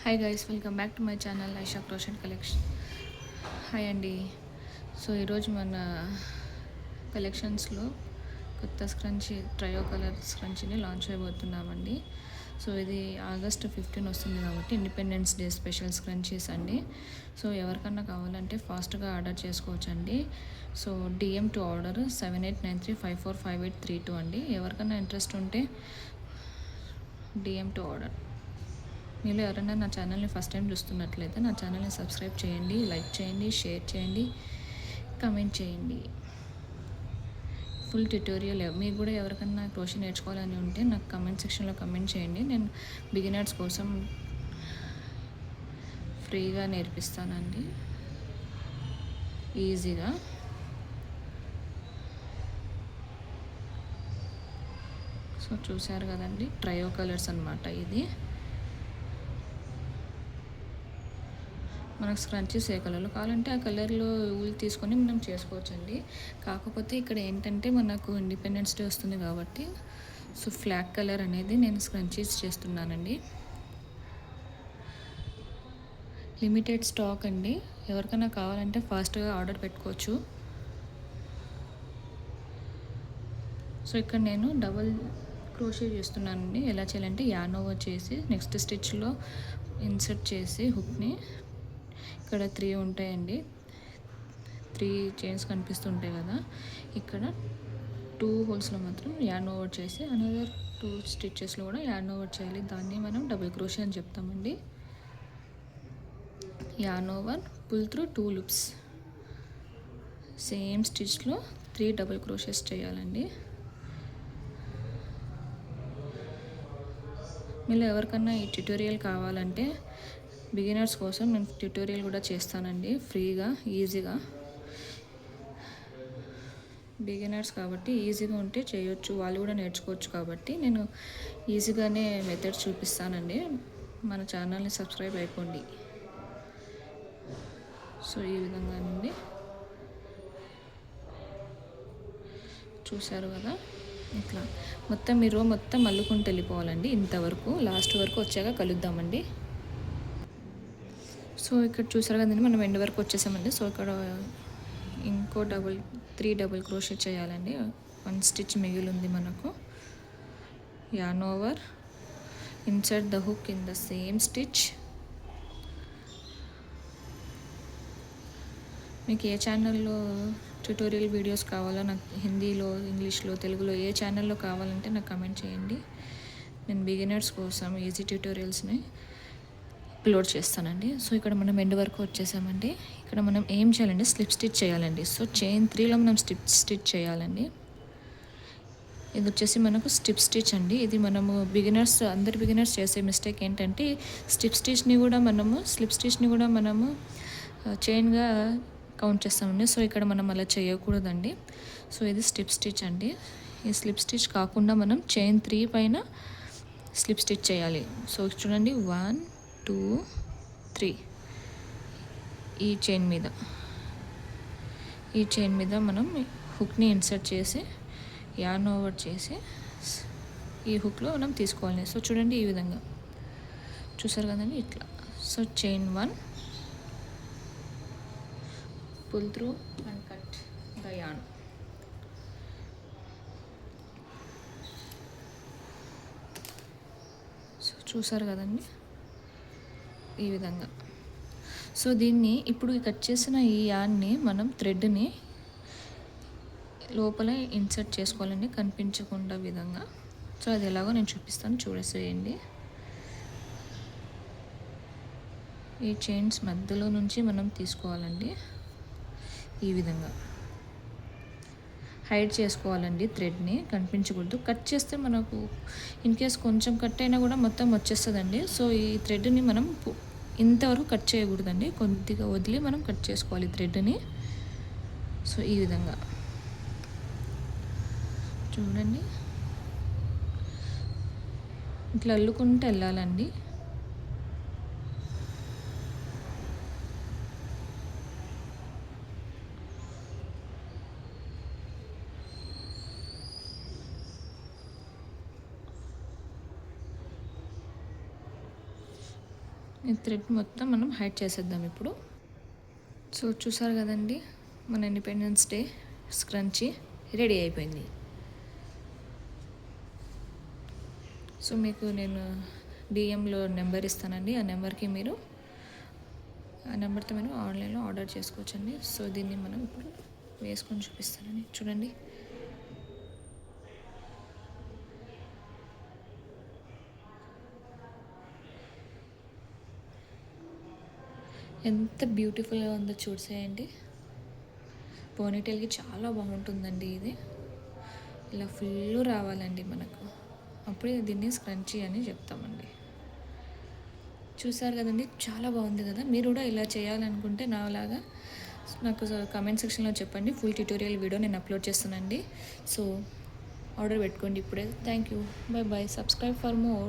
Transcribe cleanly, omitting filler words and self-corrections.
Hi guys, welcome back to my channel Aisha crochet collection. Hi అండి. So ఈరోజు మన కలెక్షన్స్లో కొత్త స్క్రంచీ ట్రయో కలర్ స్క్రంచీని లాంచ్ అయిపోతున్నామండి. సో ఇది ఆగస్ట్ 15 వస్తుంది కాబట్టి ఇండిపెండెన్స్ డే స్పెషల్ స్క్రంచీస్ అండి. సో ఎవరికన్నా కావాలంటే ఫాస్ట్గా ఆర్డర్ చేసుకోవచ్చండి. సో డిఎం టు ఆర్డర్ 7893545832 అండి. ఎవరికన్నా ఇంట్రెస్ట్ ఉంటే డిఎం టు ఆర్డర్. మీరు ఎవరైనా నా ఛానల్ని ఫస్ట్ టైం చూస్తున్నట్లయితే నా ఛానల్ని సబ్స్క్రైబ్ చేయండి, లైక్ చేయండి, షేర్ చేయండి, కమెంట్ చేయండి. ఫుల్ ట్యుటోరియల్ మీకు కూడా ఎవరికన్నా క్రోషే నేర్చుకోవాలని ఉంటే నాకు కమెంట్ సెక్షన్లో కమెంట్ చేయండి. నేను బిగినర్స్ కోసం ఫ్రీగా నేర్పిస్తానండి, ఈజీగా. సో చూశారు కదండి, ట్రయో కలర్స్ అన్నమాట. ఇది మనకు స్క్రంచీస్ ఏ కలర్లో కావాలంటే ఆ కలర్లో ఊలు తీసుకొని మనం చేసుకోవచ్చండి. కాకపోతే ఇక్కడ ఏంటంటే మనకు ఇండిపెండెన్స్ డే వస్తుంది కాబట్టి సో ఫ్లాగ్ కలర్ అనేది నేను స్క్రంచీస్ చేస్తున్నానండి. లిమిటెడ్ స్టాక్ అండి. ఎవరికైనా కావాలంటే ఫాస్ట్గా ఆర్డర్ పెట్టుకోవచ్చు. సో ఇక్కడ నేను డబల్ క్రోషే చేస్తున్నానండి. ఎలా చేయాలంటే యార్న్ ఓవర్ చేసి నెక్స్ట్ స్టిచ్లో ఇన్సర్ట్ చేసి హుక్ని ఇక్కడ 3 ఉంటాయండి. 3 చైన్స్ కనిపిస్తుంటాయి కదా, ఇక్కడ 2 హోల్స్లో మాత్రం యార్న్ ఓవర్ చేసి అనదర్ 2 స్టిచ్చెస్లో కూడా యార్న్ ఓవర్ చేయాలి. దాన్ని మనం డబుల్ క్రోషే అని చెప్తామండి. Yarn over, pull through 2 loops, same స్టిచ్లో 3 డబుల్ క్రోషెస్ చేయాలండి. మీరు ఎవరికన్నా ఈ ట్యుటోరియల్ కావాలంటే బిగినర్స్ కోసం నేను ట్యుటోరియల్ కూడా చేస్తానండి, ఫ్రీగా, ఈజీగా. బిగినర్స్ కాబట్టి ఈజీగా ఉంటే చేయొచ్చు, వాళ్ళు కూడా నేర్చుకోవచ్చు కాబట్టి నేను ఈజీగానే మెథడ్ చూపిస్తానండి. మన ఛానల్ని సబ్స్క్రైబ్ అయిపోండి. సో ఈ విధంగా అండి, చూశారు కదా, ఇట్లా మొత్తం ఈ రో మొత్తం అల్లుకుంటూ వెళ్ళిపోవాలండి. ఇంతవరకు లాస్ట్ వరకు వచ్చాక కలుద్దామండి. సో ఇక్కడ చూసారు కదండి, మనం ఎండ్ వరకు వచ్చేసామండి. సో ఇక్కడ ఇంకో 3 డబుల్ క్రోషే చేయాలండి. 1 స్టిచ్ మిగిలి ఉంది మనకు. Yarn over, insert the hook in the same stitch. మీకు ఏ ఛానల్లో ట్యుటోరియల్ వీడియోస్ కావాలో, నాకు హిందీలో, ఇంగ్లీష్లో, తెలుగులో ఏ ఛానల్లో కావాలంటే నాకు కమెంట్ చేయండి. నేను బిగినర్స్ కోసం ఈజీ ట్యుటోరియల్స్ని అప్లోడ్ చేస్తానండి. సో ఇక్కడ మనం ఎండ్ వరకు వచ్చేసామండి. ఇక్కడ మనం ఏం చేయాలండి, స్లిప్ స్టిచ్ చేయాలండి. సో చైన్ 3లో మనం స్టిచ్ చేయాలండి. ఇది వచ్చేసి మనకు స్టిప్ స్టిచ్ అండి. ఇది మనము అందరు బిగినర్స్ చేసే మిస్టేక్ ఏంటంటే స్లిప్ స్టిచ్ని కూడా మనము చైన్గా కౌంట్ చేస్తామండి. సో ఇక్కడ మనం అలా చేయకూడదండి. సో ఇది స్టిప్ స్టిచ్ అండి. ఈ స్లిప్ స్టిచ్ కాకుండా మనం చైన్ 3 పైన స్లిప్ స్టిచ్ చేయాలి. సో చూడండి, 1 2 3 ఈ చైన్ మీద మనం హుక్ని ఇన్సర్ట్ చేసి యార్న్ ఓవర్ చేసి ఈ హుక్లో మనం తీసుకోవాలి. సో చూడండి, ఈ విధంగా చూసారు కదండి, ఇట్లా. So chain 1, pull through and cut the yarn. So చూసారు కదండి, ఈ విధంగా. సో దీన్ని ఇప్పుడు కట్ చేసిన ఈ యార్న్ని మనం థ్రెడ్ని లోపల ఇన్సర్ట్ చేసుకోవాలండి, కనిపించకుండా విధంగా. సో అది ఎలాగో నేను చూపిస్తాను, చూసేయండి. ఈ చైన్స్ మధ్యలో నుంచి మనం తీసుకోవాలండి, ఈ విధంగా హైడ్ చేసుకోవాలండి. థ్రెడ్ని కనిపించకూడదు. కట్ చేస్తే మనకు ఇన్ కేస్ కొంచెం కట్ అయినా కూడా మొత్తం వచ్చేస్తుందండి. సో ఈ థ్రెడ్ని మనం ఇంతవరకు కట్ చేయకూడదండి, కొద్దిగా వదిలి మనం కట్ చేసుకోవాలి థ్రెడ్ని. సో ఈ విధంగా చూడండి, ఇట్లా అల్లుకుంటూ వెళ్ళాలండి. ఈ థ్రెడ్ మొత్తం మనం హైడ్ చేసేద్దాం ఇప్పుడు. సో చూసారు కదండి, మన ఇండిపెండెన్స్ డే స్క్రంచీ రెడీ అయిపోయింది. సో మీకు నేను డిఎంలో నెంబర్ ఇస్తానండి, ఆ నెంబర్తో మీరు ఆన్లైన్లో ఆర్డర్ చేసుకోవచ్చండి. సో దీన్ని మనం ఇప్పుడు వేసుకొని చూపిస్తానండి, చూడండి. ఎంత బ్యూటిఫుల్గా ఉందో చూసేయండి. పోనీటైల్కి చాలా బాగుంటుందండి ఇది. ఇలా ఫుల్ రావాలండి మనకు, అప్పుడే దీన్ని స్క్రంచీ అని చెప్తామండి. చూసారు కదండి, చాలా బాగుంది కదా. మీరు కూడా ఇలా చేయాలనుకుంటే నాలాగా నాకు కామెంట్ సెక్షన్లో చెప్పండి. ఫుల్ ట్యూటోరియల్ వీడియో నేను అప్లోడ్ చేస్తానండి. సో ఆర్డర్ పెట్టుకోండి ఇప్పుడే. Thank you, bye bye, subscribe for more.